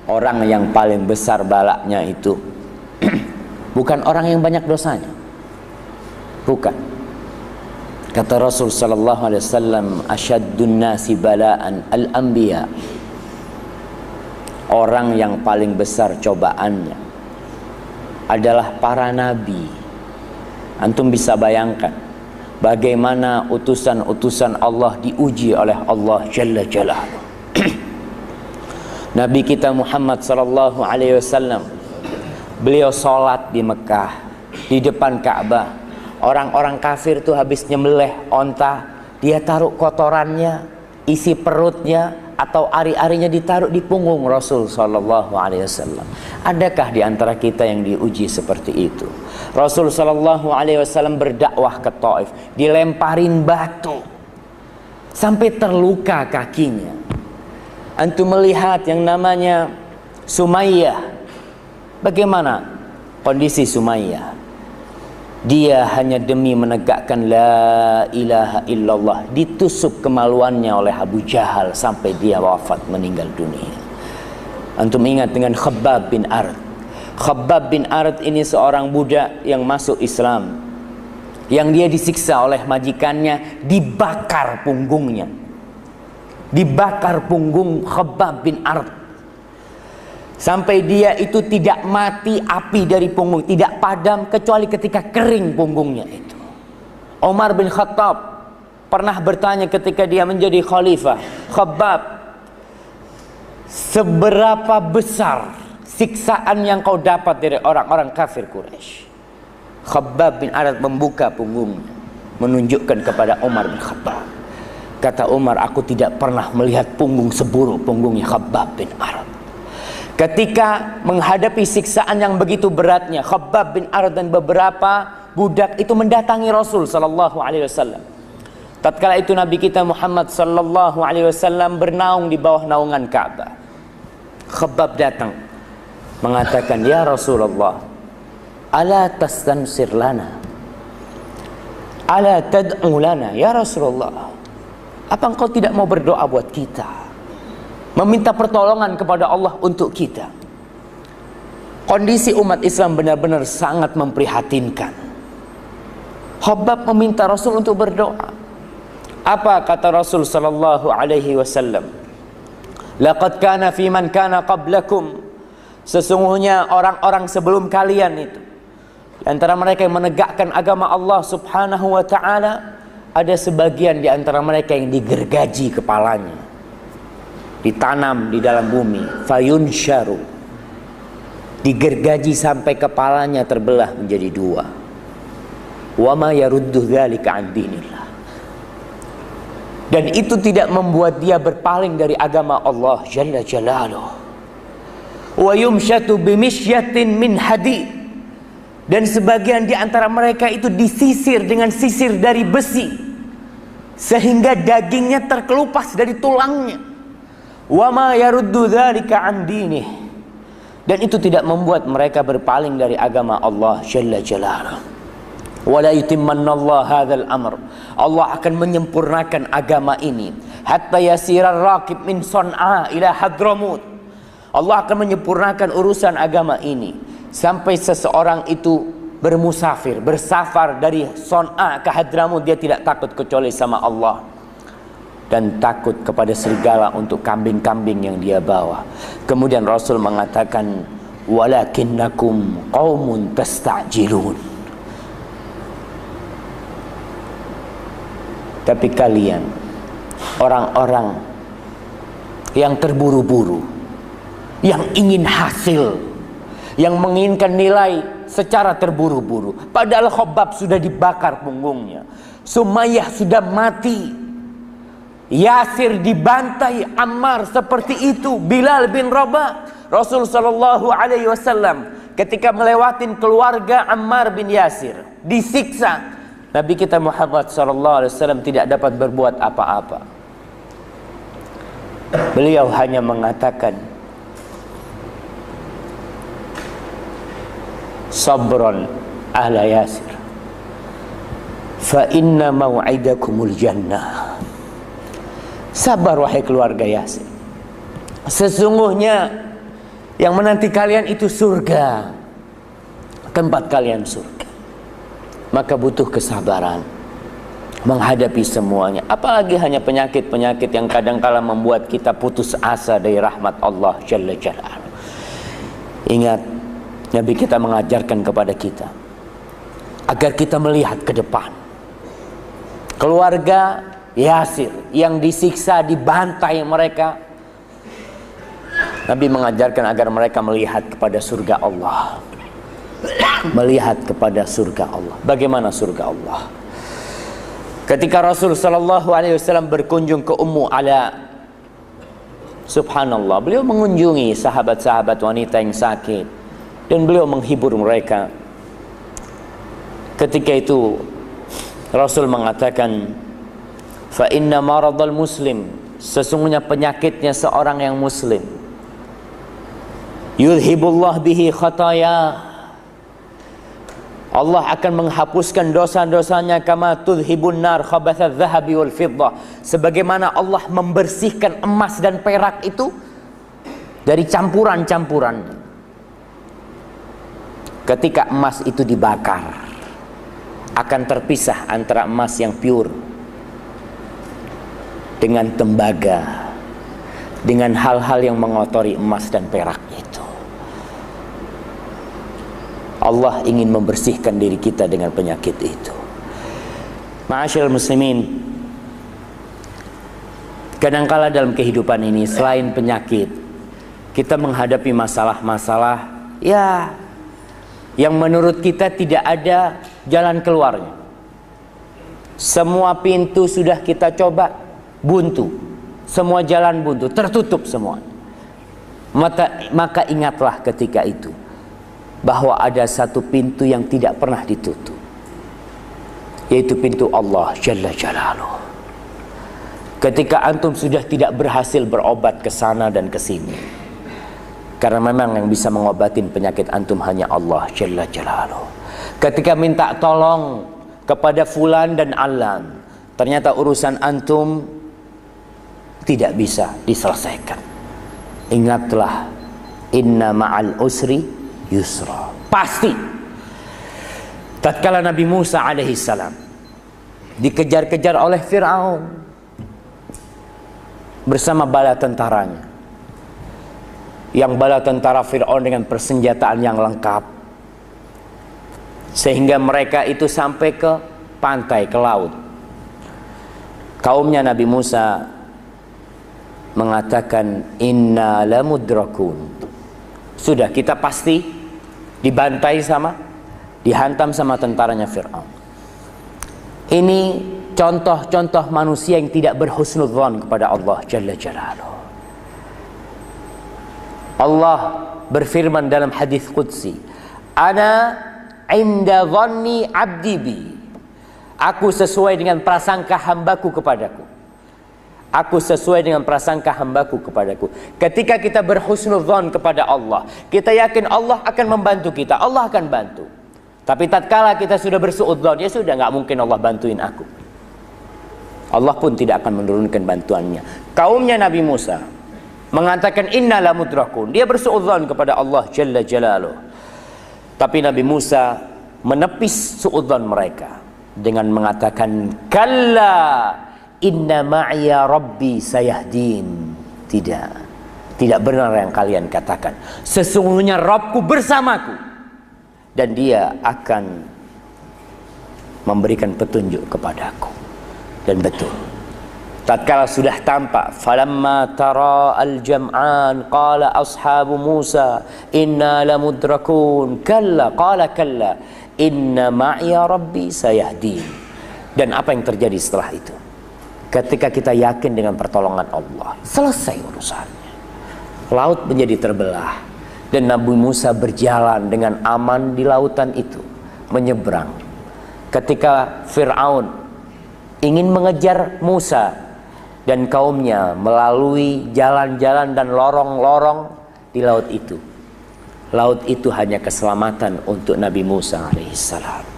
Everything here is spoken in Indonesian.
orang yang paling besar balaknya itu bukan orang yang banyak dosanya. Bukan. Kata Rasul sallallahu alaihi wasallam, asyaddun nasi bala'an al-anbiya. Orang yang paling besar cobaannya adalah para nabi. Antum bisa bayangkan bagaimana utusan-utusan Allah diuji oleh Allah Jalla Jalaluhu. Nabi kita Muhammad sallallahu alaihi wasallam, beliau sholat di Mekah, di depan Ka'bah. Orang-orang kafir tuh habis nyembelih onta, dia taruh kotorannya, isi perutnya atau ari-arinya ditaruh di punggung Rasul sallallahu alaihi wasallam. Adakah di antara kita yang diuji seperti itu? Rasul sallallahu alaihi wasallam berdakwah ke Taif, dilemparin batu sampai terluka kakinya. Antum melihat yang namanya Sumayyah. Bagaimana kondisi Sumayyah? Dia hanya demi menegakkan la ilaha illallah ditusuk kemaluannya oleh Abu Jahal sampai dia wafat, meninggal dunia. Antum ingat dengan Khabbab bin Arad. Khabbab bin Arad ini seorang budak yang masuk Islam, yang dia disiksa oleh majikannya, dibakar punggungnya. Dibakar punggung Khabbab bin Arad sampai dia itu tidak mati, api dari punggung tidak padam kecuali ketika kering punggungnya itu. Umar bin Khattab pernah bertanya ketika dia menjadi khalifah, Khabbab, seberapa besar siksaan yang kau dapat dari orang-orang kafir Quraisy? Khabbab bin Arad membuka punggungnya, menunjukkan kepada Umar bin Khattab. Kata Umar, aku tidak pernah melihat punggung seburuk punggungnya Khabbab bin Arad. Ketika menghadapi siksaan yang begitu beratnya, Khabbab bin Arad dan beberapa budak itu mendatangi Rasul sallallahu alaihi wasallam. Tatkala itu Nabi kita Muhammad sallallahu alaihi wasallam bernaung di bawah naungan Ka'bah. Khabbab datang mengatakan, "Ya Rasulullah, ala tastansir lana? Ala tad'u lana ya Rasulullah? Apa engkau tidak mau berdoa buat kita? Meminta pertolongan kepada Allah untuk kita." Kondisi umat Islam benar-benar sangat memprihatinkan. Khabbab meminta Rasul untuk berdoa. Apa kata Rasul sallallahu alaihi wasallam? Laqad kana fi man kana qablakum. Sesungguhnya orang-orang sebelum kalian itu, antara mereka yang menegakkan agama Allah Subhanahu wa taala, ada sebagian di antara mereka yang digergaji kepalanya, ditanam di dalam bumi, fayunsharu, digergaji sampai kepalanya terbelah menjadi dua. Wa ma yaruddu dzalika an dinillah. Dan itu tidak membuat dia berpaling dari agama Allah Jalla Jalaluhu. Wa yumshatu bimishyatin min hadid. Dan sebagian di antara mereka itu disisir dengan sisir dari besi sehingga dagingnya terkelupas dari tulangnya. Wa ma yaruddu dzalika an dinih. Dan itu tidak membuat mereka berpaling dari agama Allah Jalla Jalaluhu. Wa la yutimmanallahu hadzal amr. Allah akan menyempurnakan agama ini hatta yasirar raqib min Son'a ila Hadramut. Allah akan menyempurnakan urusan agama ini sampai seseorang itu bermusafir, bersafar dari Son'a ke Hadramut, dia tidak takut kecuali sama Allah dan takut kepada serigala untuk kambing-kambing yang dia bawa. Kemudian Rasul mengatakan, walakinnakum qaumun tasta'jilun. Tapi kalian orang-orang yang terburu-buru, yang ingin hasil, yang menginginkan nilai secara terburu-buru. Padahal Khabbab sudah dibakar punggungnya, Sumayyah sudah mati, Yasir dibantai, Ammar seperti itu, Bilal bin Rabah. Rasul sallallahu alaihi wasallam ketika melewatin keluarga Ammar bin Yasir disiksa, Nabi kita Muhammad sallallahu alaihi wasallam tidak dapat berbuat apa-apa. Beliau hanya mengatakan, sabran ahla Yasir, fa inna maw'idakumul jannah. Sabar wahai keluarga Yasir, sesungguhnya Yang menanti kalian itu surga, tempat kalian surga. Maka butuh kesabaran menghadapi semuanya. Apalagi hanya penyakit-penyakit yang kadangkala membuat kita putus asa dari rahmat Allah Jalla Jalaluhu. Ingat, Nabi kita mengajarkan kepada kita agar kita melihat ke depan. Keluarga Yasir yang disiksa, dibantai mereka, Nabi mengajarkan agar mereka melihat kepada surga Allah. Melihat kepada surga Allah. Bagaimana surga Allah? Ketika Rasul sallallahu alaihi wasallam berkunjung ke Ummu Ala, subhanallah, beliau mengunjungi sahabat-sahabat wanita yang sakit dan beliau menghibur mereka. Ketika itu Rasul mengatakan, fa inna maradal muslim, sesungguhnya penyakitnya seorang yang muslim, yudhibullah bihi khataya, Allah akan menghapuskan dosa-dosanya, kama tudhibun nar khabathadz dzahabi wal fiddah, sebagaimana Allah membersihkan emas dan perak itu dari campuran-campuran. Ketika emas itu dibakar, akan terpisah antara emas yang pure dengan tembaga, dengan hal-hal yang mengotori emas dan perak itu. Allah ingin membersihkan diri kita dengan penyakit itu. Ma'asyiral muslimin, kadangkala dalam kehidupan ini selain penyakit, kita menghadapi masalah-masalah ya yang menurut kita tidak ada jalan keluarnya. Semua pintu sudah kita coba, buntu. Semua jalan buntu, tertutup semua. Maka ingatlah ketika itu bahwa ada satu pintu yang tidak pernah ditutup, yaitu pintu Allah Jalla Jalaluhu. Ketika antum sudah tidak berhasil berobat ke sana dan ke sini, karena memang yang bisa mengobatin penyakit antum hanya Allah Jalla Jalaluhu. Ketika minta tolong kepada fulan dan alan, ternyata urusan antum tidak bisa diselesaikan, ingatlah, inna ma'al usri yusra. Pasti tatkala Nabi Musa alaihissalam dikejar-kejar oleh Fir'aun bersama bala tentaranya, yang bala tentara Fir'aun dengan persenjataan yang lengkap, sehingga mereka itu sampai ke pantai, ke laut. Kaumnya Nabi Musa mengatakan, inna lamudrakun, sudah kita pasti dibantai dihantam sama tentaranya Fir'aun. Ini contoh-contoh manusia yang tidak berhusnudzon kepada Allah Jalla Jalaluhu. Allah berfirman dalam hadis qudsi, ana inda dhanni abdi bi, aku sesuai dengan prasangka hambaku kepadaku. Aku sesuai dengan prasangka hambaku kepadaku. Ketika kita berhusnudzon kepada Allah, kita yakin Allah akan membantu kita, Allah akan bantu. Tapi tatkala kita sudah bersuudzon, ya sudah, nggak mungkin Allah bantuin aku, Allah pun tidak akan menurunkan bantuannya. Kaumnya Nabi Musa mengatakan inna lamudrakun, dia bersuudzon kepada Allah Jalla Jalaluhu. Tapi Nabi Musa menepis suudzon mereka dengan mengatakan, kalla inna ma'iya rabbi sayahdin. Tidak benar yang kalian katakan, sesungguhnya Rabbku bersamaku dan dia akan memberikan petunjuk kepadaku. Dan betul, tatkala sudah tampak, falamma tara al-jam'an qala ashabu Musa inna lamudrakun kalla qala kalla inna ma'iya rabbi sayahdin. Dan apa yang terjadi setelah itu? Ketika kita yakin dengan pertolongan Allah, selesai urusannya. Laut menjadi terbelah dan Nabi Musa berjalan dengan aman di lautan itu, menyeberang. Ketika Fir'aun ingin mengejar Musa dan kaumnya melalui jalan-jalan dan lorong-lorong di laut itu hanya keselamatan untuk Nabi Musa alaihissalam.